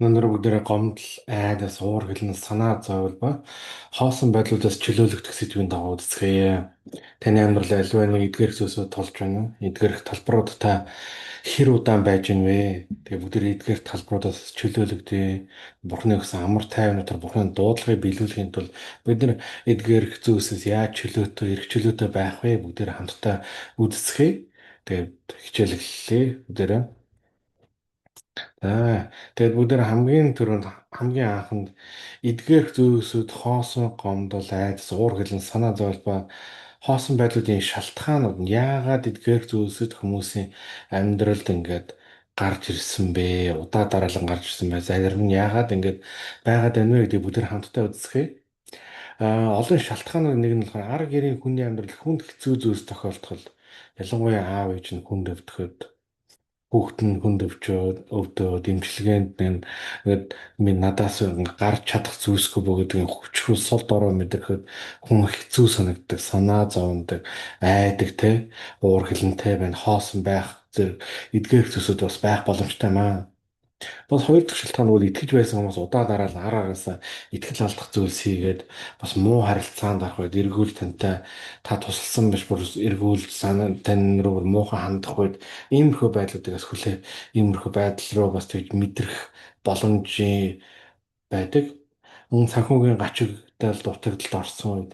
Өнөөдөр бүгдээрээ гомдол, айдас, уур хилэн, санаа зовлон ба хоосон байдлуудаас чөлөөлөгдөх сэдвийн дагуу үздэсгэе. Таны амьдрал аливаа нэг эдгээрх зүйлсүүд тулж байна уу? Эдгээрх талбарууд та хэр удаан байж гин вэ? Тэгээ бүгдээрээ эдгээрх талбаруудаас чөлөөлөгдөе. Бурхны өгсөн амар тайвнаар Бурхны дуудлагыг биелүүлэхийн тулд бид нар эдгээрх зүйлсээс яаж чөлөөтэй, эрх чөлөөтэй байх вэ? Бүгдээрээ хамтдаа үздэсгэе. Тэгээд хичээл эхэллээ. Бүгдээрээ. Тэгээд бүгдээр хамгийн түрүүнд хамгийн анханд эдгээрх зүйлсүүд хоосон гомдол айдас уур хилэн санаа зовлон ба хоосон байдлуудын шалтгаанууд нь яагаад эдгээрх зүйлсүүд хүмүүсийн амьдралд ингээд гарч ирсэн бэ? Удаа дараалан гарч ирсэн бай. Зарим нь яагаад ингээд байгаад байна вэ гэдгийг бүгдээр хамтдаа үздэсгэе. Олон шалтгаанууд нэг нь болохоор ар гэрийн хүний амьдрал хүнд хэцүү зүйлс тохиолдоход ялангуяа аав ээж нь хүнд өвдөхөд хүүхэд нь хүнд өвдөө дэмчилгээнд ингээд минь надаас гарч чадах зүйлсгүй бөгөөдгийн хүчрүү сул дорой мэдрэхэд хүн хэцүү санагддаг, санаа зовндаг, айдаг те уур хилэнтэй байна, хоосон байх зэрэг эдгээр зүйлсүүд бас байх боломжтой маа. Бас хоёр дахь шалтгаан нь бол итгэж байсан хүмүүс удаа дараа нь ар араасаа итгэл алдах зүйлс хийгээд бас муу харилцаанд орох үед эргүүл тантай та тусалсан биш бүр эргүүл санаа тань руу муухан хандах үед иймэрхүү байдлуудыг бас хүлээ иймэрхүү байдал руу бас тэгж мэдрэх боломжийн байдаг. Мөн санхүүгийн гачигдал дутагдалд орсон үед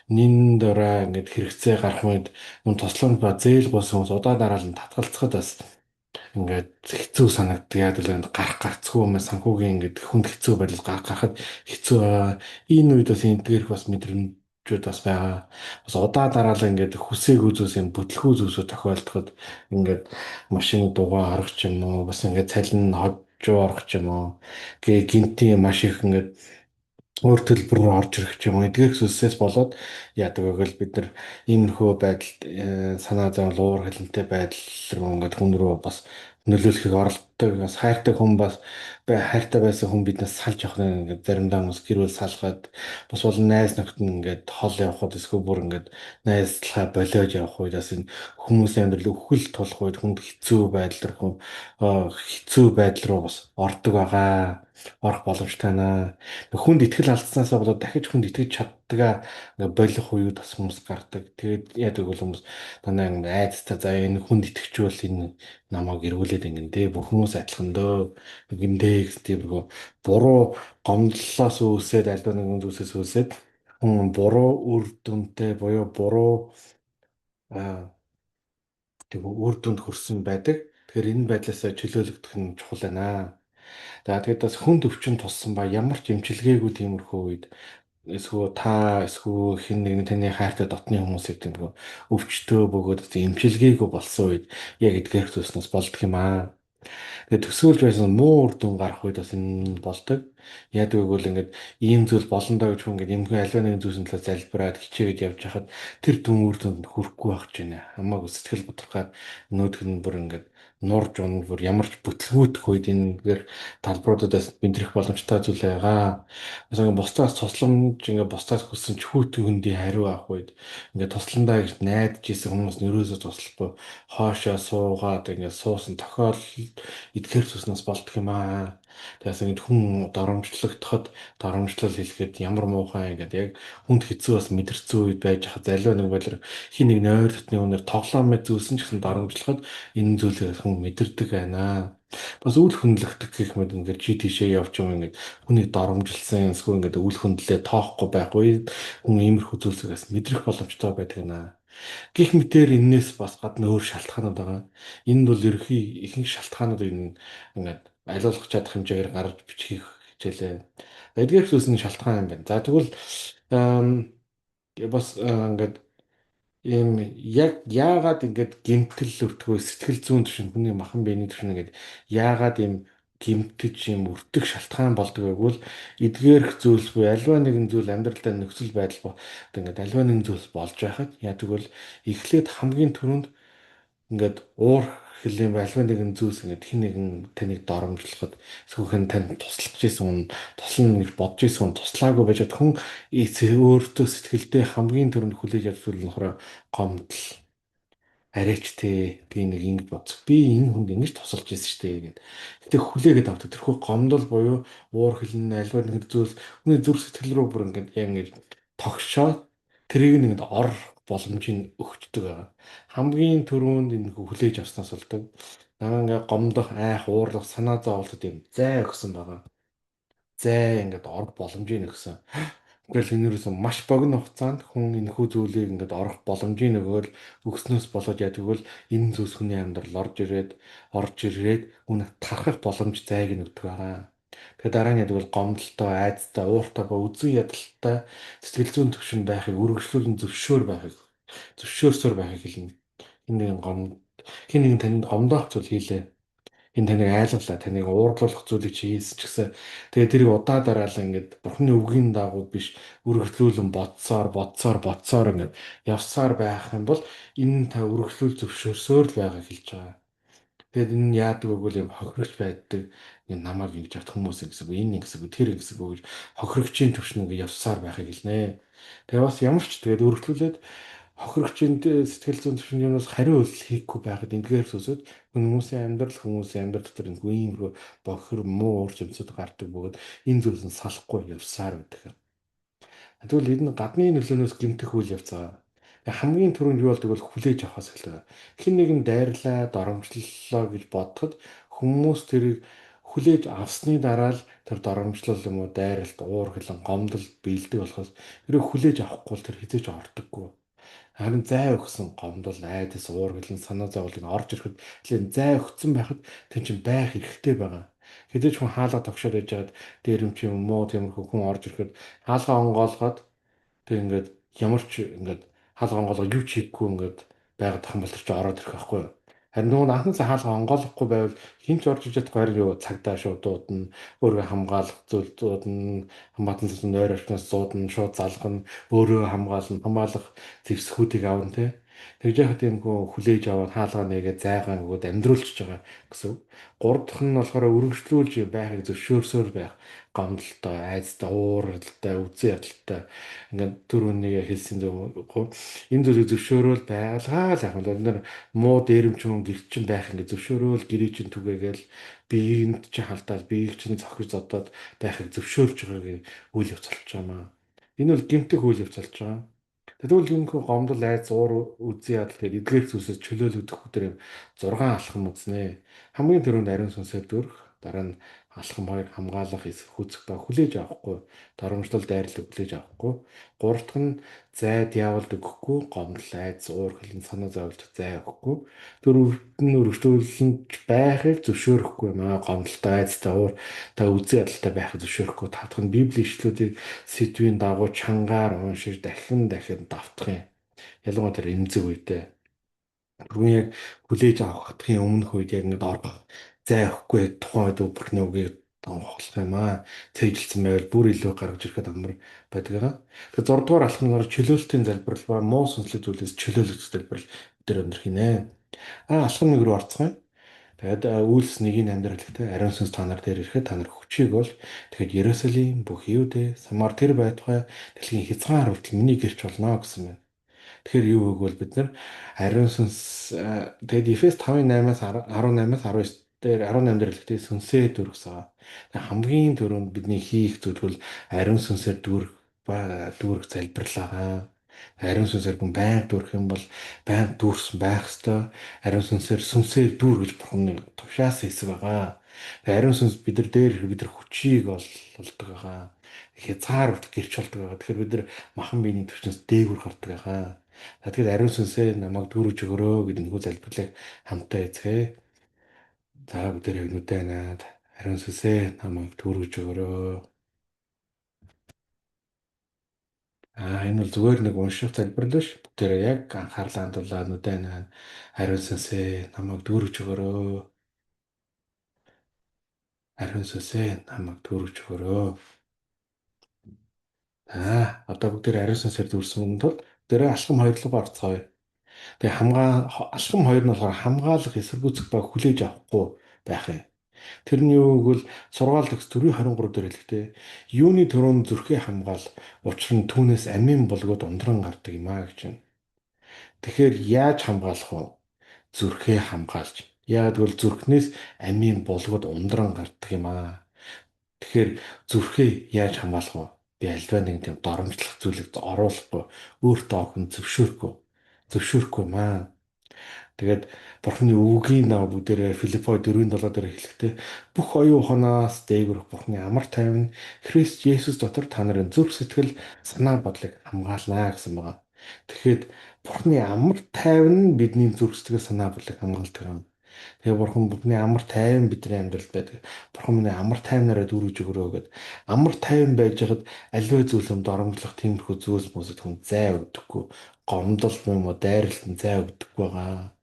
нин дорой ингээд хэрэгцээ гарах үед мөн тослоонд ба зээл болсон хүмүүс удаа дараа нь татгалцахад бас ингээд хэцүү санагддаг. Яг л энэ гарах гарцгүй юм санхүүгийн ингээд хүнд хэцүү байдал гарахад хэцүү байгаа. Энэ үед бас эдгээрх бас мэдрэмжүүд бас байгаа. Бас удаа дараалал ингээд хүсээгүй зүйлс юм бүтлгүй зүйлсүүд тохиолдоход ингээд машины дугаа орох ч юм уу бас ингээд цалин хожуу орох ч юм уу. Гээ гинти маш их ингээд өөр төлбөр рүү орж ирэх ч юм уу эдгээр зүйлсээс болоод яадаг вэ гэвэл бид нар иймэрхүү байдалд санаа зовлон уур хилэнтэй байдал руу ингээд хүн рүү бас нөлөөлөхийг оролддог бас хайртай хүн бас хайртай байсан хүн биднээс салж явах нь ингээд заримдаа хүмүүс гэр бүл салгаад бас бол найз нөхд нь ингээд хол явхад эсвэл бүр ингээд найзлахаа болиод явах үед бас энэ хүмүүсийн амьдрал өвхөл тулах үед хүнд хэцүү байдал руу хэцүү байдал руу бас ордог байгаа орох боломжтой байна. Хүнд итгэл алдснаасаа болоод дахиж хүнд итгэж чаддгаа ингээ болох үед бас хүмүүс гардаг. Тэгээд яадаг бол хүмүүс дандаа ингээ айцтай за энэ хүнд итгэжүүл энэ намайг эргүүлээд ингэн дээ. Бүх хүмүүс адилхан дөө гиндээ гэсэн буруу гомдлолоос үүсээд альва нэгэн зүйлсээс үүсээд хүн буруу үр дүнтэй буюу буруу аа, тэг үр дүнд хүрсэн байдаг. Тэгэхээр энэ байдлаас чөлөөлөгдөх нь чухал байна. За тэгээд бас хүнд өвчин туссан ба ямар ч эмчилгээгүй тиймэрхүү үед эсвэл хэн нэгэн таны хайртай дотны хүмүүсийг тиймэрхүү өвчтөө бөгөөд эмчилгээгүй болсон үед яг эдгээр зүйлснээс болдго юм аа. Тэгээд төсөөлж байсан муу үр дүн гарах үед бас энэ болдог. Яг үгүй ингээд ийм зүйл болно доо гэж хүн ингээд эмхүү аливаа нэгэн зүйлсийн талаар залбираад хичээгээд явж хахад тэр дүн үр дүнд хүрэхгүй байх гэж байна. Хамаагүй сэтгэл готрохаар нүүдг нь бүр ингээд нурж унах бүр ямар ч бүтлгүүтэх үед энэгээр талбаруудаас мэдрэх боломжтой зүйл байгаа. Mesela бусдаас тусламж ингээд бусдаас хүссэн ч хүүтэн хөндий хариу авах үед ингээд тусландаа гэж найдаж исэн хүмүүс нь ерөөсөө туслахгүй хоошоо суугаад ингээд суусан тохиолдол эдгээр туснаас болдго юм аа. Тэгээс ингээд хүн доромжлогдоход доромжлол хэлэхэд ямар муухай ингээд яг хүнд хэцүү бас мэдэрсэн үед байж хаа залуу нэг байдлаар хин нэг нойр дотны үнээр тоглоом мэт зүйлсэн ч гэсэн доромжлоход энэ зүйлээс хүн мэдэрдэг байна. Бас үл хөндлөгдөх гэх мэт ингээд чи тийшээ явж юм ингээд хүний доромжилсан эсвэл ингээд үл хөндлөлөө тоохгүй байх үед хүн иймэрхүү зүйлсээс мэдрэх боломжтой байдаг наа. Гэх мэтээр энээс бас гадна өөр шалтгаанууд байгаа. Энд бол ерөнхий ихэнх шалтгаанууд энэ ингээд аливаалах чадах хэмжээгээр гарч бичих хичээлээ. Эдгээр зүйлсийн шалтгаан юм байна. За тэгвэл бас ингээд ийм яг яагаад ингээд гэмтэл өртгөө сэтгэл зүйн түвшин хүний махан биений түвшин ингээд яагаад ийм гэмтэж ийм өртөх шалтгаан болдог вэ гэвэл эдгээрх зүйлс буюу альва нэгэн зүйл амьдралдаа нөхцөл байдал ингээд альва нэгэн зүйлс болж байхад яа тэгвэл эхлээд хамгийн түрүүнд ингээд уур хилийн альва нэгэн зүйлс ингээд хин нэгэн таныг доромжлоход эсвэл танд туслах гэсэн хүн туслана гэж бодож исэн хүн туслаагүй байж хад хүн өөртөө сэтгэлдээ хамгийн түрүүнд хүлээж авч зүйл нь болохоор гомдол арайч те би нэг ингэж бодсон. Би энэ хүнд ингэж тусалж ирсэн шүү дээ гэд. Гэтэ хүлээгээд авдаг. Тэрхүү гомдол буюу уур хилэн альва нэг зүйлс хүний зүрх сэтгэл рүү бүр ингэж яг ингэж тогшоо тэрийг нэг ор боломжийг өгчдөг байгаа. Хамгийн түрүүнд энэ хүлээж авснаас болдог. Намаа ингээ гомдох, айх, уурлах, санаа зовлт юм зай өгсөн байгаа. Зай ингээд ор боломжийг өгсөн. Тэгэл энэрээс маш богино хугацаанд хүн энэхүү зүйлийг ингээд орох боломжийг өгөөл өгснөөс болоод яа тэгвэл энэ зүйлс хүний амьдрал орж ирээд үнэ тархах боломж зайг нь өгдөг байгаа. Тэгээ дараа нь ядвал гомдолтой, айцтай, ууртай ба үзэн ядалтай сэтгэл зүйн төвшөнд байхыг үргэлжлүүлэн зөвшөөрсөөр байхыг хэлнэ. Энэ нэгэн хин нэгэн танд гомдоох зүйл хийлээ. Энэ таныг айлглаа, таныг уурлуулах зүйлийг чи хийсэн ч гэсэн тэгээ тэрийг удаа дараалал ингээд бурхны үгийн дагуу биш үргэлжлүүлэн бодсоор ингээд явсаар байх юм бол энэ та үргэлжлүүл зөвшөөрсөөр л байгааг хэлж байгаа. Тэгээд энэ яадаг вэ гэвэл юм хохирогч байдаг энэ намайг ингэж авт хүмүүс гэсэн үг энэ гэсэн үг тэр гэсэн үг гэж хохирогчийн төвшин ингэ явсаар байхыг хэлнэ. Тэгээ бас ямар ч тэгээд өргөжлүүлээд хохирогчийн сэтгэл зүйн төвшин юмнаас хариу үйлдэл хийхгүй байхад эндгээр сүсэд хүмүүсийн амьдрал дотор энэ иймэрхүү бохир муу ур жимсүүд гардаг бөгөөд энэ зүйлс нь салахгүй явсаар байдаг. Тэгвэл энэ гадны нөлөөнөөс гэмтэх үйл явц байгаа. Хамгийн түрүүнд юу болдог бол хүлээж авахаас эхэлдэг. Хэн нэгэн дайрлаа, доромжллоо гэж бодоход хүмүүс тэрийг хүлээж авсны дараа л тэр доромжлол юм уу, дайралт, уур хилэн, гомдол бэлдэг болохоос тэрийг хүлээж авахгүй бол тэр хизээж ордоггүй. Харин зай өгсөн гомдол, айдас, уур хилэн, санаа зовлыг орж ирэхэд тийм зай өгсөн байхад тэр чинь байх хэрэгтэй байгаа. Хэдэж хүн хаалга тогшоод яж хаад дээрэмч юм муу тиймэрхүү хүн орж ирэхэд хаалга онгоолгоод тэг ингээд ямар ч ингээд хаалга онгоолгоо юу ч хийхгүй ингээд байгаад тахын бол тэр чинь ороод ирэх байхгүй юу. Харин нөгөө анхнаасаа хаалга онгоолгохгүй байвал хинч орж иж чадахгүй харин юу цагдаа шууд дуудана, өөрөө хамгаалах зүйл дуудана, хамаатан зүйлс нойр орчноос зуудана, шууд залгана, өөрөө хамгаалах зэвсгүүдийг аавн тэ. Тэгж яхад тиймгүй хүлээж аваад хаалгаа нэгээ зайгаа нөгөөд амьдруулчихж байгаа гэсэн үг. Гурав дахь нь болохоор өргөжлүүлж байхыг зөвшөөрсөөр байх гомдолтой, айцтай, ууралтай, үзэн ядалтай ингээд түрүүнийг хэлсэн дөө энэ зүйлийг зөвшөөрөөл байлгаа л яах вэ? Бид нар муу дээрэмч хүн гэрч чинь байх ингээд зөвшөөрөөл гэрээ чинь түгээгээл биеинд чинь халдаад биеийг чинь зохиж зодоод байхыг зөвшөөрж байгаагийн үйл явц болж байгаа маа. Энэ бол гэмтэх үйл явц болж байгаа. Тэгвэл энэ хүү гомдол айц уур үзэн ядал тэгээд эдгээр зүйлсээс чөлөөлөгдөх хүтэр юм 6 алхам үзнэ. Хамгийн түрүүнд ариун сүнсээр дүүрэх, дараа нь алхам 2 хамгаалах, эсрэг хүсэх ба хүлээж авахгүй, доромжлол дайрлал хүлээж авахгүй. Гурав дахь нь зай диаволд өгөхгүй, гомдол айц уур хилэн санаа зовлт зай өгөхгүй. Дөрөвт нь өргөжлүүлэлт байхыг зөвшөөрөхгүй юм аа. Гомдолтой айцтай уур та үзэн ядалтай байхыг зөвшөөрөхгүй. Татах нь библийн ишлүүдийг сэдвийн дагуу чангаар уншиж дахин дахин давтах юм. Ялангуяа тэр эмзэг үедээ. Түрүүн яг хүлээж авахын өмнөх үед яг ингэ орох зай өгөхгүй тухайн үед бүрхний үгийг тонхоглох юм аа. Цээжилсэн байвал бүр илүү гаргаж ирэхэд амар байдаг байгаа. Тэгэхээр 6 дугаар алхмаар чөлөөлтийн залбирал ба муу сүнслэг зүйлээс чөлөөлөх залбирал дээр өндөр хийнэ. Алхам нэг рүү орцгоё. Тэгээд үйлс нэгийн амьдрал ихтэй ариун сүнс та нар дээр ирэхэд та нар хүчийг бол тэгэхэд Ерүсалим бүх Юудэ Самар тэр байтугай дэлхийн хязгаар хүртэл миний гэрч болно гэсэн байна. Тэгэхээр юу гэвэл бид нар ариун сүнс тэгээд Эфес 5:8-аас 18-аас 19 дээр 18 дээр хэлэхдээ сүнсээ дүүргэсэн. Хамгийн түрүүнд бидний хийх зүйл бол ариун сүнсээр дүүрэх залбирлаа. Ариун сүнсээр хүн байнга дүүрэх юм бол байнга дүүрсэн байх ёстой. Ариун сүнсээр дүүргэж бурхны тушаасан хэсэг байгаа. Тэгээ ариун сүнс бид нар дээр бид нар хүчийг олдог байгаа. Хязгаар гэрч болдог байгаа. Тэгэхээр бид нар махан биений төвчнөөс дээгүр гардаг байгаа. Тэгэхээр ариун сүнсээ намайг дүүргэж өгөрөө гэдэг нөхөд залбирлыг хамтаа эзгээ. За бид нар яг нүдэнаад ариун сүнсээ намайг дүүргэж өгөрөө. Энэ бол зүгээр нэг унших залбирал биш. Тэр яг анхаарлаа хандуулаад нүдэнаад ариун сүнсээ намайг дүүргэж өгөрөө. Ариун сүнсээ намайг дүүргэж өгөрөө. Одоо бүгд ариун сүнсээр дүүрсэн тул тэр алхам 2 руу орцгоё. Тэгээ алхам 2 нь болохоор хамгаалах, эсэргүүцэх ба хүлээж авахгүй байх юм. Тэр нь юу гэвэл сургаал төгс 4:23 дээр хэлэхдээ юуны төрөнд зүрхээ хамгаал учир нь түүнээс амийн булгууд ундран гардаг юм аа гэж байна. Тэгэхээр яаж хамгаалах вэ? зүрхээ хамгаалж. Яг гэвэл зүрхнээс амийн булгууд ундран гардаг юм аа. Тэгэхээр зүрхээ яаж хамгаалах вэ? Би альва нэг тийм доромжлох зүйлийг оруулахгүй, өөртөө охин зөвшөөрөхгүй маа. Тэгээд Бурхны үгийн дагуу бүгдээрээ Филиппо 4:7 дээр хэлэхдээ бүх оюун ухаанаас дээгүүрх Бурхны амар тайван Христ Есүс дотор та нарын зүрх сэтгэл санаа бодлыг хамгаалнаа гэсэн байгаа. Тэгэхэд Бурхны амар тайван нь бидний зүрх сэтгэл санаа бодлыг хамгаалдаг юм. Тэгээ Бурхан Бурхны амар тайван бидний амьдралд байдаг. Бурхан минь амар тайвнараа дүүргэж өгөрөө гэд амар тайван байж хад аливаа зүйлсэнд доромжлох тиймэрхүү зүйлс хүмүүсд хүн зай өгдөггүй. Гомдол юм уу дайралтын зай өгдөг байгаа.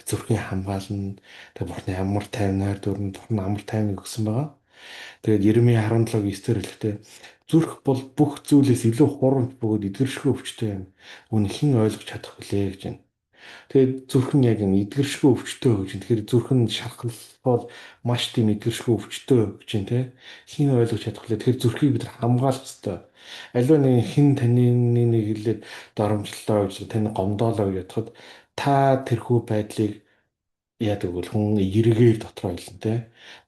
Зүрхийн хамгаална. Тэгээ Бурхны амар тайвнаар дүүрэн Бурхан амар тайвныг өгсөн байгаа. Тэгээд Иремья 17:9-дэр хэлэхдээ зүрх бол бүх зүйлээс илүү хурамч бөгөөд эдгэршгүй өвчтэй юм. Үүнийг хэн ойлгож чадах вүлээ гэж байна. Тэгээд зүрх нь яг юм эдгэршгүй өвчтөө гэж. Тэгэхээр зүрх нь шархалбал маш тийм эдгэршгүй өвчтөө гэж юм те. Хин ойлгож чадах вэ? Тэгэхээр зүрхийг бид нар хамгаалах хэрэгтэй. Аливаа нэг хин таны нэг хэлээд доромжлолоо гэж таны гомдоолоо гэж бодоход та тэрхүү байдлыг яадаг бол хүн эргээр дотроо хэлнэ те.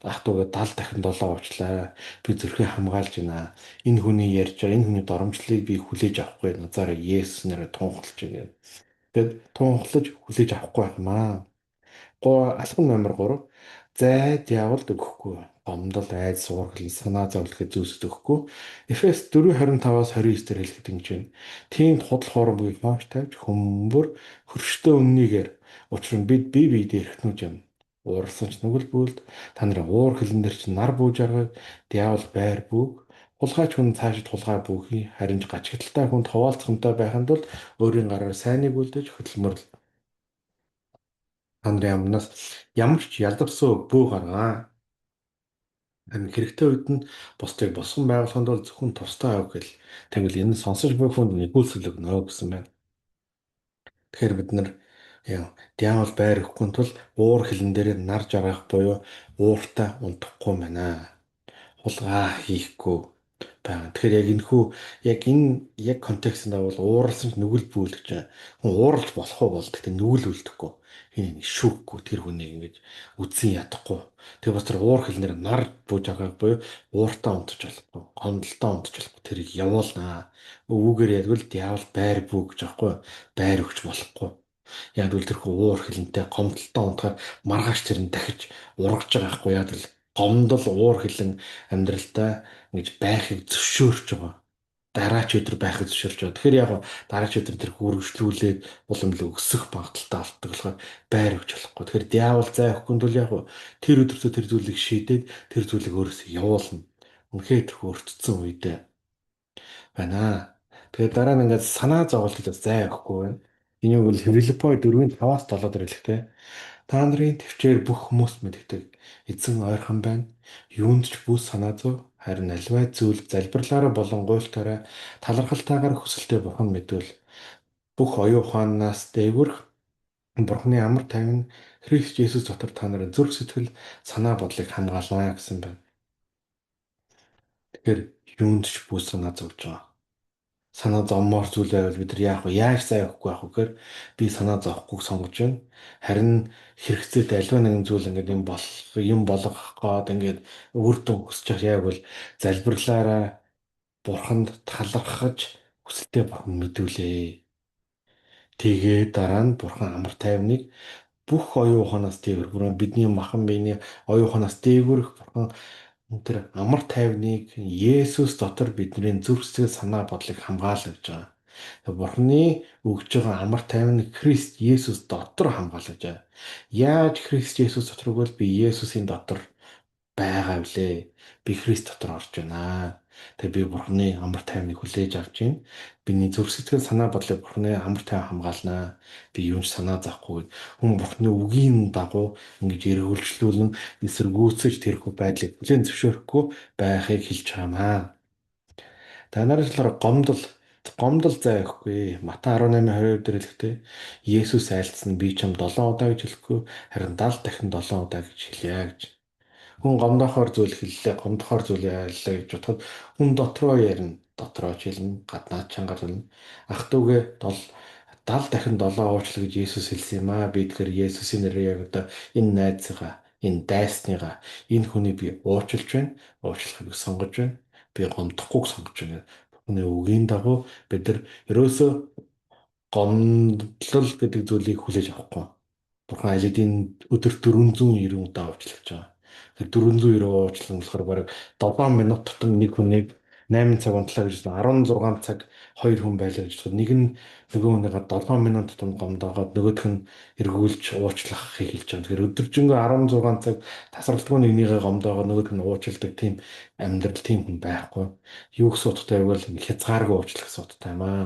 Ах トゥ угаа 70 дахин 7 уучлаа. Би зүрхээ хамгаалж байна. Энэ хүний ярьж байгаа энэ хүний доромжлыг би хүлээж авахгүй. Назаараа Есүс нэрээр тунхаглаж байна. Тэгэд тунхлаж хүлээж авахгүй юм аа. Алхам номер 3. Зай диаволд өгөхгүй. Гомдол, айд, суурхал, санаа зовлох гэж зүйлсд өгөхгүй. Эфес 4:25-аас 29 дээр хэлэхэд ингэж байна. Тиймд худал хуурмыг хоош тавьж хөмбөр хөрштэй үннийгээр учир нь бид бие биедээ эрхтнүүж юм. Уурсан ч нүгэл бүлд та нарын уур хилэн дээр чи нар бууж аргад диавол байр бүүг хулгайч хүн цаашид хулгай бүүхий харин ч гачигдaltaй хүнд хуваалцахынтай байханд бол өөрийн гараар сайныг үлдээж хөдөлмөр та нарын амнаас ямар ч ялдавсан бүү гаргаа. Харин хэрэгтэй үед нь бусдыг босгон байгуулахын тулд зөвхөн тусдаа авах гэл. Тэгвэл энэ сонсож буй хүнд нэгүүлсэл өгнө гэсэн байна. Тэгэхээр бид нар диавол байр өгөхгүй тул уур хилэн дээр нар жаргах буюу ууртаа унтахгүй байна. Хулгай хийхгүй байна. Тэгэхээр яг энэ контекстнд бол ууралсан ч нүгэл бүлгэж хүн ууралж болох уу бол гэхдээ нүгэл үлдэхгүй. Хин нэг шүүхгүй тэр хүнийг ингэж үдсэн ядахгүй. Тэгээ бас тэр уур хилнэр нар бууж байгаа буюу ууртаа унтж болохгүй. Гомдолтой унтж болохгүй. Тэрийг явуулнаа. Өвүүгээр ядвал диавол байр бүү гэж аахгүй байр өгч болохгүй. Яг л тэрхүү уур хилэнтэй гомдолтой унтахаар маргааш тэр нь дахиж ургаж байгаа байхгүй яг л гомдол уур хилэн амьдралдаа ингэж байхыг зөвшөөрч байгаа. Дараач өдөр байхыг зөвшөөрч байгаа. Тэгэхээр яг дараач өдөр тэр үргэлжлүүлээд уламжлал өсөх багталтай алддаг болохоор байр өгч болохгүй. Тэгэхээр диавол зай өгөхгүй бол яг тэр өдөртөө тэр зүйлийг шийдээд тэр зүйлийг өөрөөсөө явуулна. Үнэхээр тэр өөртцсөн үедээ байна. Тэгээд дараа нь ингээд санаа зовлт зай өгөхгүй байна. Энийг бол Филиппо 4:5-аас 7 дээр хэлэхтэй. Та нарын төвчээр бүх хүмүүс мэддэг. Эзэн ойрхон байна. Юунд ч бүс санаа зов. Харин аливаа зүйл залбирлаараа болон гуйлтаараа талархалтайгаар хүсэлтэд бурхан мэдвэл бүх оюун ухаанаас дээгүрх Бурханы амар тайван Христ Есүс дотор та нарын зүрх сэтгэл санаа бодлыг хамгаална гэсэн байна. Тэгэхээр юунд ч бүс санаа зовж байгаа. Санаа зовмоор зүйл байвал бид нар яах вэ? Яаж зай өгөхгүй байх вэ гэхээр би санаа зовхгүйг сонгож байна. Харин хэрэгцээтэй альва нэгэн зүйл ингээд юм болгох гээд ингээд үр дүн хүсэж байгаа яг бол залбирлаараа бурханд талархаж хүсэлтэд бурхан мэдүүлээ. Тэгээд дараа нь бурхан амар тайвныг бүх оюун ухаанаас дээгүүр бүрэн бидний махан биений оюун ухаанаас дээгүүрх бурхан тэр амар тайвныг Есүс дотор бидний зүрх сэтгэл санаа бодлыг хамгаалж байгаа. Бурхны өгж байгаа амар тайван Христ Есүс дотор хамгаалж байгаа. Яаж Христ Есүс дотор өгвөл би Есүсийн дотор байгаа блэ? Би Христ дотор орж байна. Тэгээ би Бурхны амар тайвныг хүлээж авч байна. Биний зүрх сэтгэл санаа бодлыг Бурхны амар тайван хамгаалнаа. Би юунч санаа зовхгүй. Хүн Бурхны үгийн дагуу ингэж эргүүлжлүүлэн эсэргүүцэж тэрхүү байдлыг бүлээн зөвшөөрөхгүй байхыг хэлж байгаамаа. Та нарын талаар гомдол зай өгөхгүй. Матай 18:22 дээр хэлэхдээ Есүс айлцсан би чам 7 удаа гэж хэлэхгүй харин 70 дахин 7 удаа гэж хэлье гэж. Хүн гомдохоор зүйл хэллээ, гомдохоор зүйл яллаа гэж бодоход хүн дотроо ярина. Дотроо ч хэлнэ, гаднаад чангаар хэлнэ. Ах トゥ угээ 70 дахин 7 уучлал гэж Есүс хэлсэн юм аа. Би тэгэхээр Есүсийн нэрээр яг одоо энэ найзгаа, энэ дайсныгаа, энэ хүний би уучлж байна. Уучлахыг сонгож байна. Би гомдохгүйг сонгож байна. Бүхний үгийн дагуу бид нар ерөөсөө гомдлол гэдэг зүйлийг хүлээж авахгүй. Бурхан аль хэдийн өдөр 490 удаа уучлаж байгаа. Тэр 490 уучлал нь болохоор бараг 7 минут тутам нэг хүнийг 8 цаг унтлаа гэж 16 цаг хоёр хүн байлаа гэж байна. Нэг нь нөгөө хүнийгээ 7 минут тутам гомдоогоод нөгөөх нь эргүүлж уучлахыг хэлж байгаа. Тэгэхээр өдөржингөө 16 цаг тасралтгүй нэгнийгээ гомдоогоод нөгөөх нь уучладаг тийм амьдрал тийм хүн байхгүй. Юу гэсэн утгатай байвал хязгааргүй уучлах гэсэн утгатай юм аа.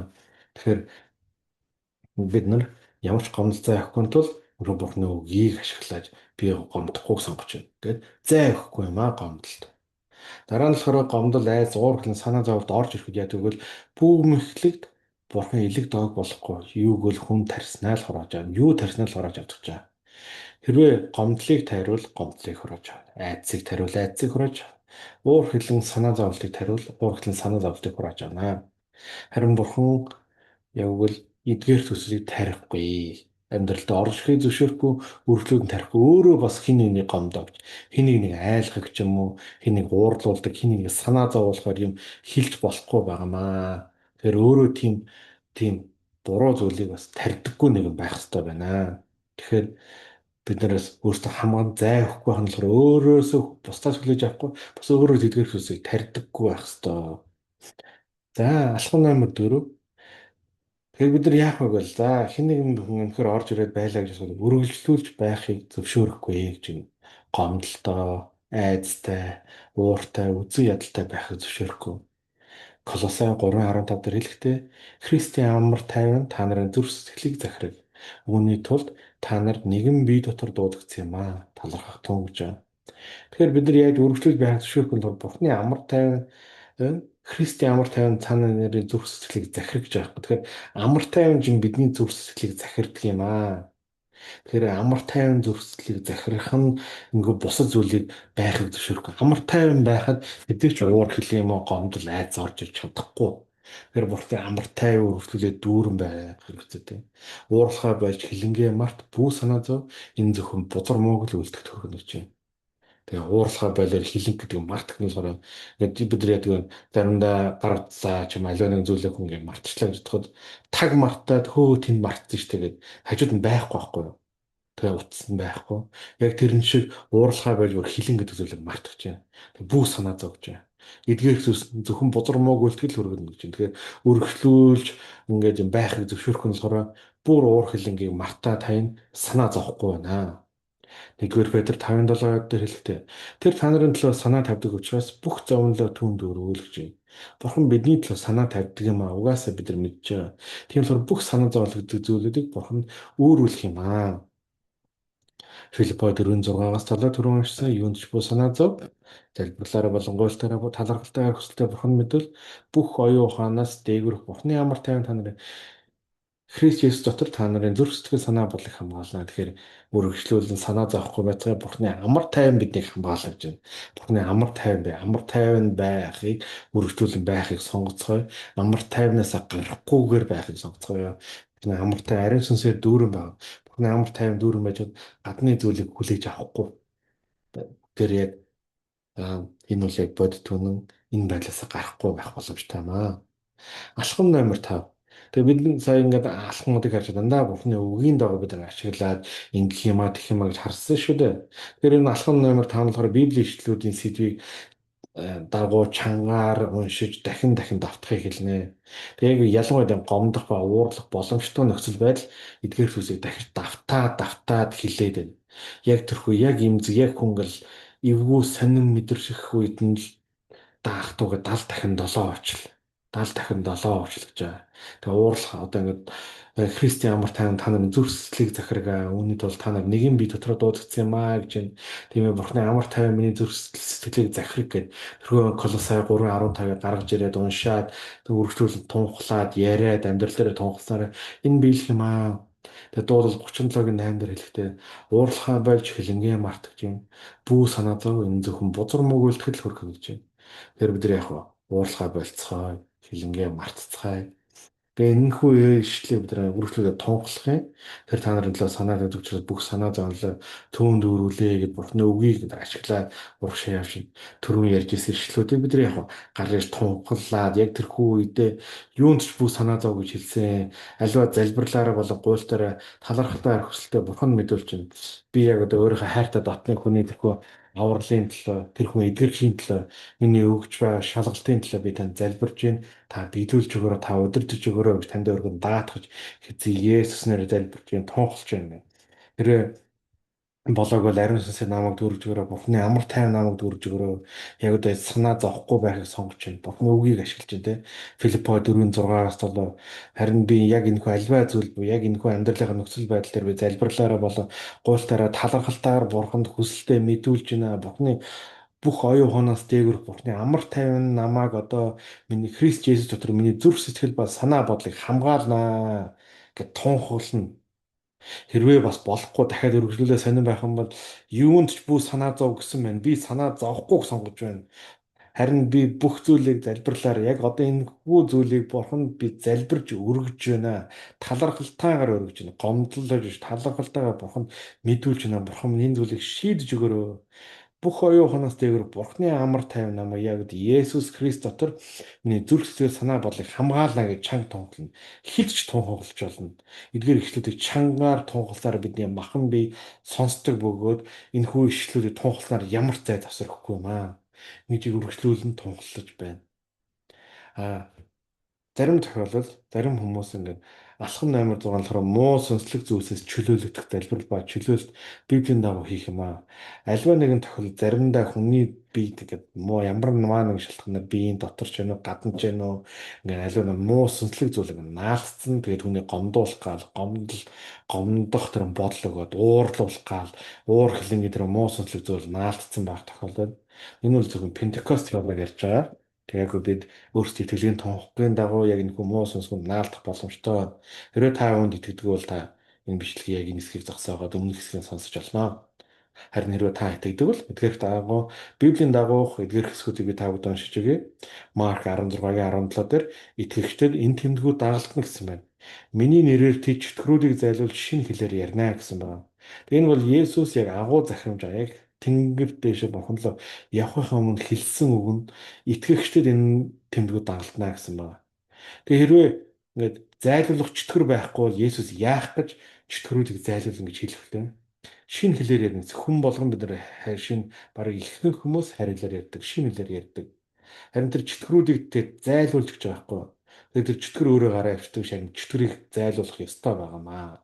Тэгэхээр бид нар ямар ч гомдол зай авахгүй тул өрөө бурхны үгийг ашиглаж би гомдохгүйг сонгож байна. Гэт зай авахгүй юм аа гомдолд. Дараа нь болохоор гомдол айц уурхлын санаа зовлт орж ирэхэд яа тэгвэл бүүмэхлэгт бурхан элэг доог болохгүй. Юуг бол хүн тарснаа л хурааж авна. Юу тарснаа л хурааж авдаг чаа. Хэрвээ гомдлыг тариул гомдлыг хурааж авна. Айцыг тариул айцыг хурааж авна. Уур хилэн санаа зовлтыг тариул уур хилэн санаа зовлтыг хурааж авна. Харин бурхан явбал эдгээр төслийг тарихгүй. Амьдралдаа орж ирэхийг зөвшөөрөхгүй, өргөлөөд нь тарихгүй. Өөрөө бас хин нэгний гомдовч, хин нэг айлгах ч юм уу, хин нэг уурлуулдаг, хин нэг санаа зовоолохоор юм хэлж болохгүй байгаамаа. Тэгэхээр өөрөө тийм буруу зүйлийг бас тарьдаггүй нэгэн байх хэрэгтэй байна. Тэгэхээр бид нараас өөрсдөө хамгаан зай өгөхгүй байх нь болохоор өөрөөсөө бусдаас хүлээж авахгүй, бас өөрөө тэдгээр зүйлсийг тарьдаггүй байх хэрэгтэй. За, алхам номер 4. Тэгэхээр бид нар яах вэ гээл за хэн нэгэн хүн өнөхөр орж ирээд байлаа гэж ասвал үргэлжлүүлж байхыг зөвшөөрөхгүй гэж юм. Гомдолтой, айцтай, ууртай, үзэн ядалтай байхыг зөвшөөрөхгүй. Колосай 3:15 дээр хэлэхдээ Христийн амар тайван та нарын зүрх сэтгэлийг захирав. Үүний тулд та нар нэгэн бие дотор дуудагдсан юм аа. Талархах тун гэж байна. Тэгэхээр бид нар яаж үргэлжлүүлж байхыг зөвшөөрөх нь Бурхны амар тайван Христийн амар тайван цаана нэрийн зүрх сэтгэлийг захирах гэж байгаа. Тэгэхээр амар тайван чинь бидний зүрх сэтгэлийг захирдаг юм аа. Тэгэхээр амар тайван зүрх сэтгэлийг захирах нь ингээ бусад зүйлийг байхыг зөвшөөрөхгүй. Амар тайван байхад хэдий ч уур хэл юм уу гомдол айц орж иж чадахгүй. Тэгэхээр бурхны амар тайван өргөжлүүлээд дүүрэн байх хэрэгтэй тийм. Уурлахаа байж хилэнгээ март бүү санаа зов энэ зөвхөн бузар мууг л үлдэх төрхөн гэж байна. Тэгээ уурлахаа болоор хилэн гэдэг март гэх нь болохоор ингээд бид нар яадаг вэ? Заримдаа гарцаа ч юм аливаа нэг зүйлээ хүн ингээд мартчихлаа гэж бодоход таг мартаад хөө тэнд мартсан шүү дээ гэд хажууд нь байхгүй байхгүй юу? Тэгээ утсан байхгүй. Яг тэрэн шиг уурлахаа байж бүр хилэн гэдэг зүйлийг мартаж байна. Тэг бүх санаа зовж байна. Эдгээр зөвхөн бузар мууг үлтгэл хүргэнэ гэж байна. Тэгэхээр өргөжлүүлж ингээд юм байхыг зөвшөөрөх нь болохоор бүр уур хилэнгийг мартаа тань санаа зовхгүй байна. Нэгдүгээр Петр 5:7 дээр хэлэхдээ тэр та нарын төлөө санаа тавьдаг учраас бүх зовнилоо түүнд өргөөл гэж байна. Бурхан бидний төлөө санаа тавьдаг юм аа. Угаасаа бид нар мэдж байгаа. Тийм болохоор бүх санаа зовлогддог зүйлүүдийг Бурхан өөрүүлэх юм аа. Филиппо 4:6-аас талаар түрүүн уншсан юунд ч буу санаа зов. Залбирлаараа болон гуйлтаараа талархалтай хүсэлтэй Бурхан мэдвэл бүх оюун ухаанаас дээгүрх Бурханы амар тайван та нарын Христ Есүс дотор та нарын зүрх сэтгэл санаа бодлыг хамгаална. Тэгэхээр үргэлжлүүлэн санаа зовхгүй байцгаа Бурхны амар тайван биднийг хамгаална гэж байна. Бурхны амар тайван бай. Амар тайван байхыг үргэлжлүүлэн байхыг сонгоцгоё. Амар тайвнаас гарахгүйгээр байхыг сонгоцгоё. Бурхны амар тайван ариун сүнсээр дүүрэн байна. Бурхны амар тайван дүүрэн байж гадны зүйлийг хүлээж авахгүй. Тэр яг энэ үл яг бодит үнэн энэ байдлаас гарахгүй байх боломжтой юм аа. Алхам номер 5. Тэгээ бид сая ингээд алхмуудыг харж дандаа Бурхны үгийн дагуу бид ашиглаад ингэх юмаа тэгэх юмаа гэж харсан шүү дээ. Тэгэхээр энэ алхам номер 5 болохоор Библийн ишлэлүүдийн сэдвийг дагуу чангаар уншиж дахин дахин давтахыг хэлнэ. Тэгээ яг ялангуяа гомдох ба уурлах боломжтой нөхцөл байдал эдгээр зүйлсийг дахиж давтаад хэлээд байна. Яг тэрхүү яг имзэг яг хүнгэл эвгүй сонин мэдрэх үед нь л даах туга 70 дахин 7 очил. 70 дахин 7 очил гэж байгаа. Тэгээ уурлах одоо ингээд Христийн амар тайван та нарын зүрх сэтгэлийг захиргаа. Үүний тулд та нар нэгэн бие дотроо дуудагдсан юм аа гэж байна. Тийм ээ Бурхны амар тайван миний зүрх сэтгэлийг захирах гэд тэрхүү Колосай 3:15-ыг гаргаж ирээд уншаад үргэлжлүүлэн тунхлаад яриад амьдрал дээр тунхласаар энэ биелэх юм аа. Тэгээ дуудал 37-8 дээр хэлэхдээ уурлахаа болж хилэнгээ мартаж юм. Бүү санаа зов энэ зөвхөн бузар мөг үлтгэл хөрөх гэж байна. Тэр бид нар яг уурлахаа болцгоо хилэнгээ мартцгаая. Тэгээ энэхүү ишлэлийг бид нэр үргэлжлүүлээд тунхлах юм. Тэр та нарын төлөө санаа тавьж учраас бүх санаа зовлоо төвөнд дүүрүүлээ гэд бурхны үгийг ашиглаад урагшаа явшин түрүүн ярьж ирсэн ишлэлүүдийг бид нар яг гаргаж тунхлаад яг тэрхүү үедээ юунд ч бүх санаа зов гэж хэлсэн. Аливаа залбирлаараа болон гуйлтаараа талархалтаар хүсэлтэд бурхан мэдүүлж байна. Би яг одоо өөрийнхөө хайртай дотны хүний тэрхүү авралын төлөө тэр хүн эдгэрхийн төлөө миний өгч байгаа шалгалтын төлөө би танд залбирж байна. Та биелүүлж өгөөрэй, та удирдах өгөөрэй гэж танд өргөн даатгаж хэзээ Есүс нэрээр залбирж байна, тунхалж байна. Тэр болоог бол ариун сүнсээ намайг дүүргэж өгөөрэй. Бурхны амар тайван намайг дүүргэж өгөөрэй. Яг одоо санаа зовхгүй байхыг сонгож байна. Бурхны үгийг ашиглаж байна те. Филиппо 4:6-аас болоо харин би яг энэхүү альваа зүйл буюу яг энэхүү амьдралынхаа нөхцөл байдал дээр би залбирлаараа болоо гуйлтаараа талархалтаар бурханд хүсэлтэд мэдүүлж байна. Бурхны бүх оюун ухаанаас дээгүүр Бурхны амар тайван намайг одоо миний Христ Есүс дотор миний зүрх сэтгэл ба санаа бодлыг хамгаалнаа гэд тунхаглана. Хэрвээ бас болохгүй дахиад үргэлжлүүлээ сонирн байх юм бол юунд ч бүх санаа зов гэсэн байна. Би санаа зовхгүй сонгож байна. Харин би бүх зүйлийг залбирлаар яг одоо энэ хүү зүйлийг бурханд би залбирж өргөж байна. Талархалтайгаар өргөж байна. Гомдлож биш талархалтайгаар бурханд мэдүүлж байна. Бурхан минь энэ зүйлийг шийдэж өгөөрэй. Бүх оюун ухаанаас дээгүүр Бурхны амар тайван намайг яг Есүс Христ дотор миний зүрх сэтгэл санаа бодлыг хамгаална гэж чанга тунхлана. Хилж тунхаглаж болно. Эдгээр ишлүүдийг чангаар тунхагласаар бидний махан бие сонсдог бөгөөд энэ хүү ишлүүдийг тунхагласаар ямар ч зай тасрахгүй юм аа. Нэгжийг үргэлжлүүлэн тунхаглаж байна. А зарим тохиолдолд зарим хүмүүс ингээд алхам 8-6 болохоор муу сүнслэг зүйлсээс чөлөөлөгдөх залбирал ба чөлөөлт библийн дагуу хийх юм аа. Альва нэгэн тохиолдолд заримдаа хүний бие тэгээд муу ямар нэг шалтгаанаар биеийн дотор ч юм уу гадна ч юм уу ингээд альва нэг муу сүнслэг зүйл ингээд наалцсан тэгээд хүний гомдуулах гал гомдох тэр бодол өгөөд уурлуулах гал уур хилэнгийн тэр муу сүнслэг зүйл наалцсан байх тохиолдолд энэ бол зөвхөн Пентекост яваад ярьж байгаа. Тэгээд бид өөрсдийн итгэлийн тунхаглын дагуу яг энэ хүмүүс сүнсэнд наалдах боломжтой. Хэрвээ та үүнд итгэдэг бол та энэ бичлэгийг яг энэ хэсгийг зогсоогоод өмнөх хэсгийг сонсож олно. Харин хэрвээ та итгэдэг бол эдгээрх дагуу Библийн дагуух эдгээрх хэсгүүдийг би та бүдэн уншиж өгье. Марк 16:17 дээр итгэгчдэд энэ тэмдгүүд дагалдана гэсэн байна. Миний нэрээр тэд чөтгөрүүдийг зайлуулж шинэ хэлээр ярина гэсэн байна. Тэгээ энэ бол Есүс яг агуу захирамж яг тэнгэр дэше бурханлаа явахын өмнө хэлсэн үг нь итгэгчдэд энэ тэмдгүүд дагалдана гэсэн байна. Тэгээ хэрвээ ингээд зайлуулах чөтгөр байхгүй бол Есүс яах гэж чөтгөрүүдийг зайлуулна гэж хэлэхтэй. Шинэ хэлээр ярина. Хүн болгон бид нар шинэ бараг ихэнх хүмүүс харилаар ярьдаг, шинэ хэлээр ярьдаг. Харин тэр чөтгөрүүдийг тэр зайлуулж гэж байгаа байхгүй. Тэгээд тэр чөтгөр өөрөө гараа авчдаг шиг чөтгөрийг зайлуулах ёстой байгаамаа.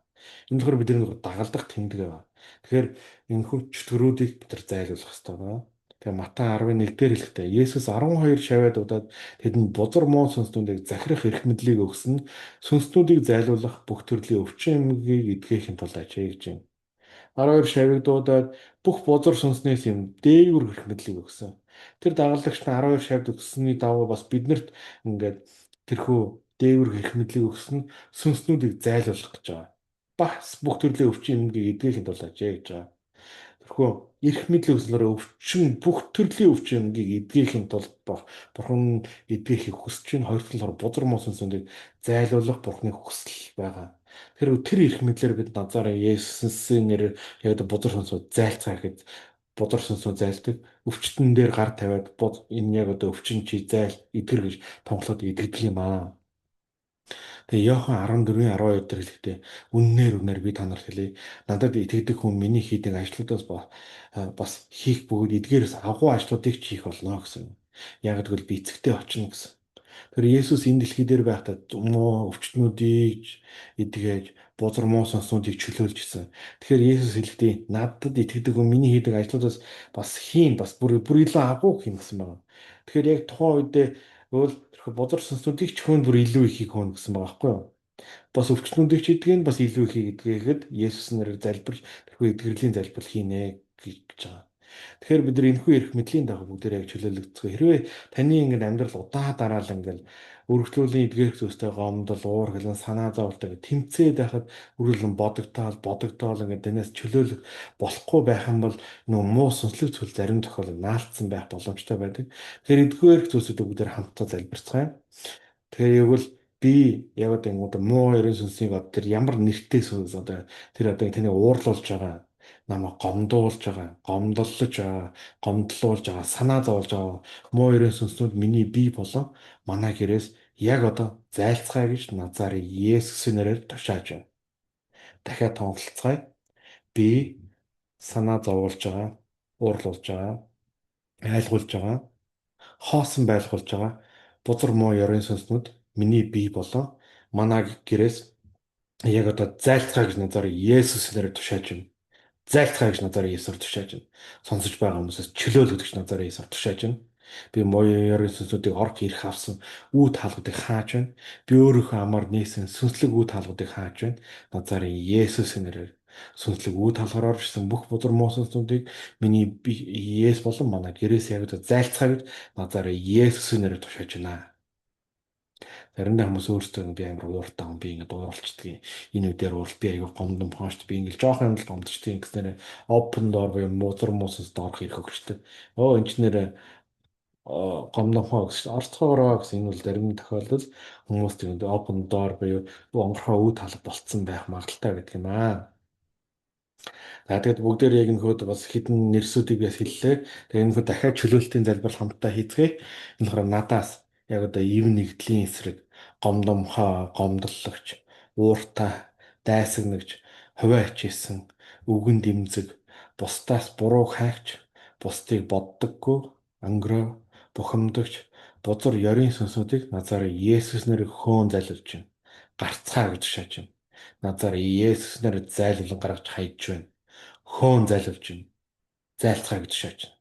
Энэ болохоор бидний нэг дагалдах тэмдэг байна. Тэгэхээр энэ хүн чөтгөрүүдийг бид нар зайлуулах ёстой байна. Тэгээ Матай 11 дээр хэлэхдээ Есүс 12 шавьяад удаад тэдэнд бузар муу сүнснүүдийг захирах эрх мэдлийг өгсөн сүнснүүдийг зайлуулах бүх төрлийн өвчин эмгийг эдгэхийн тулд ажээ гэж байна. 12 шавьяг дуудаад бүх бузар сүнснээс юм дээгүр эрх мэдлийг өгсөн. Тэр дагалдагч нь 12 шавьд өгсөний дагуу бас биднэрт ингээд тэрхүү дээгүр эрх мэдлийг өгсөн сүнснүүдийг зайлуулах гэж байгаа. Бас бүх төрлийн өвчин эмгийг эдгэхийн тулд ажээ гэж байгаа. Тэрхүү эрх мэдлийн өснөөр өвчин бүх төрлийн өвчнгийг эдгэхийн тулд бурхан эдгэхийг хүсэж байна. Хоёр талаар бузар муу сүнсүүдийг зайлуулах бурханы хүсэл байгаа. Тэр эрх мэдлэр бид назаараа Есүсийн нэрээр яг бузар сүнсүүд зайлцгаа гэхэд бузар сүнсүүд зайлдаг. Өвчтөн дээр гар тавиад энэ яг одоо өвчин чи зайл эдгэр гэж томглоод эдгэдэг юм аа. Тэгээ Иохан 14:12 дээр хэлэхдээ үннээр би та нарт хэлье. Надад итгэдэг хүн миний хийдэг ажлуудаас бас хийх бөгөөд эдгээрээс агуу ажлуудыг ч хийх болно гэсэн. Яг гэвэл би эцэгтэй очно гэсэн. Тэр Есүс энэ дэлхий дээр байхдаа муу өвчтнүүдийг эдгэж бузар муу сонснуудыг чөлөөлж гисэн. Тэгэхээр Есүс хэлэхдээ надад итгэдэг хүн миний хийдэг ажлуудаас бас хийн бас бүр илүү агуу хийн гэсэн байна. Тэгэхээр яг тухайн үедээ бол тэр бузар сонснуудыг ч хүн бүр илүү ихийг хөөн гэсэн байгаа байхгүй юу? Бас өвчтнүүдийг ч эдгэн бас илүү ихийг эдгээхэд Есүс нэрээр залбирч тэрхүү эдгэрлийн залбирал хийнэ гэж байгаа. Тэгэхээр бид нар энэхүү эрх мэдлийн дагуу бүгдээ яг чөлөөлөгдцгөө. Хэрвээ таны ингээд амьдрал удаа дараал ингээд өргөжлөлийн эдгээрх зүйлстэй гомдол, уур хилэн, санаа зовлтойг тэмцээд байхад үргэлжлэн бодогдоол ингээд танаас чөлөөлөх болохгүй байх юм бол нөө муу сүнслэг зүйл зарим тохиолдолд наалтсан байх боломжтой байдаг. Тэгэхээр эдгээрх зүйлсүүдийг бүгдээр хамтдаа залбирцгаая. Тэгэхээр яг бол Би яг одоо муу ерөн сүнсийг одоо тэр ямар нэртэй сүнс одоо тэр одоо таны уурлуулж байгаа, намайг гомдуулж байгаа, гомдлож байгаа, гомдлуулж байгаа, санаа зовлож байгаа муу ерөн сүнснүүд миний бие болон манай гэрээс яг одоо зайлцгаая гэж Назарын Есүсийн нэрээр тушааж байна. Дахиад тонцолцгаая. Би санаа зовлож байгаа, уурлуулж байгаа, айлгуулж байгаа, хоосон байлгуулж байгаа бузар муу ёрын сүнснүүд миний бие болон манай гэрээс яг одоо зайлцгаа гэж назар Есүс нэрээр тушааж байна. Зайлцгаа гэж назар Есүсээр тушааж байна. Сонсож байгаа хүмүүсээс чөлөөлөгдөж назар Есүсээр тушааж байна. Би моёрын сүнсүүдийг орох ирэх авсан үе таалгуудыг хааж байна. Би өөрийнхөө амар нээсэн сүнслэг үе таалгуудыг хааж байна. Назарын Есүсийн нэрээр сүнслэг үе таалгаар оршсон бүх бузар муу сүнслүүдийг миний Есүс болон манай гэрээс яг одоо зайлцгаа гэж назарын Есүсийн нэрээр тушааж байна. Заримдаа хүмүүс өөрсдөө би амар ууртай юм би ингээд ууралчдаг. Энэ үдээр уурал би аяга гомдон поошт би ингээд жоох юм л гомдчихдээ ингэснээр open door буюу музар муусаас доорх ирэх өгчтэй. Оо энэ ч нэр гомдон хоо гэсэн орцгоороо гэсэн энэ бол зарим тохиолдолд хүмүүс тэгээд open door буюу онгорхоо үе талб болцсон байх магадaltaй гэдэг юм аа. За тэгээд бүгдээр яг нөхөд бас хідэн нэрсүүдийг бас хэллээ. Тэгээд энэ нөхөд дахиад чөлөөлтийн залбирал хамтдаа хийцгээе. Энэ болохоор надаас яг одоо ив нэгдлийн эсрэг гомдомхоо, гомдлогч, ууртай, дайсагнагч, хувиа хичээсэн, үгэн дэмзэг, бусдаас буруу хайгч, бусдыг боддоггүй, өнгөрөө, бухимдагч, бузар ёрийн сүнсүүдийг назарын Есүс нэрээр хөөн залилж байна. Гарцгаа гэж шааж байна. Назарын Есүс нэрээр зайлуулан гаргаж хайж байна. Хөөн залилж байна. Зайлцгаа гэж шааж байна.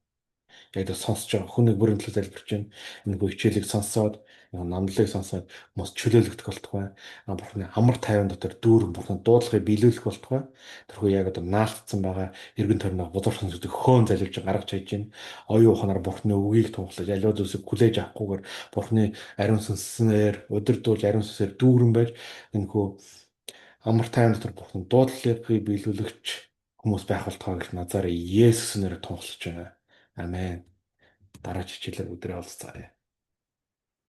Яг л сонсож байгаа хүнийг бүрэн төлөв залбирч байна. Энэ хүү хичээлийг сонсоод намдлыг сонсоод мос чөлөөлөгдөх болтугай. Бурхны амар тайван дотор дүүрэн бурхны дуудлагыг биелүүлэх болтугай. Тэрхүү яг одоо наалтцсан байгаа эргэн тойрноо бузархан зүгт хөөн залбирж гаргаж хайж байна. Оюун ухаанаар бурхны үгийг тунхлаж аливаа зүйлсийг хүлээж авахгүйгээр бурхны ариун сүнснээр удирдуулж ариун сүнсээр дүүрэн байж энэ хүү амар тайван дотор бурхны дуудлагыг биелүүлэгч хүмүүс байх болтугай гэж назараа Есүс нэрээр тунхлаж байна. Амен. Дараа хичээлээр өдрөө олцгаая.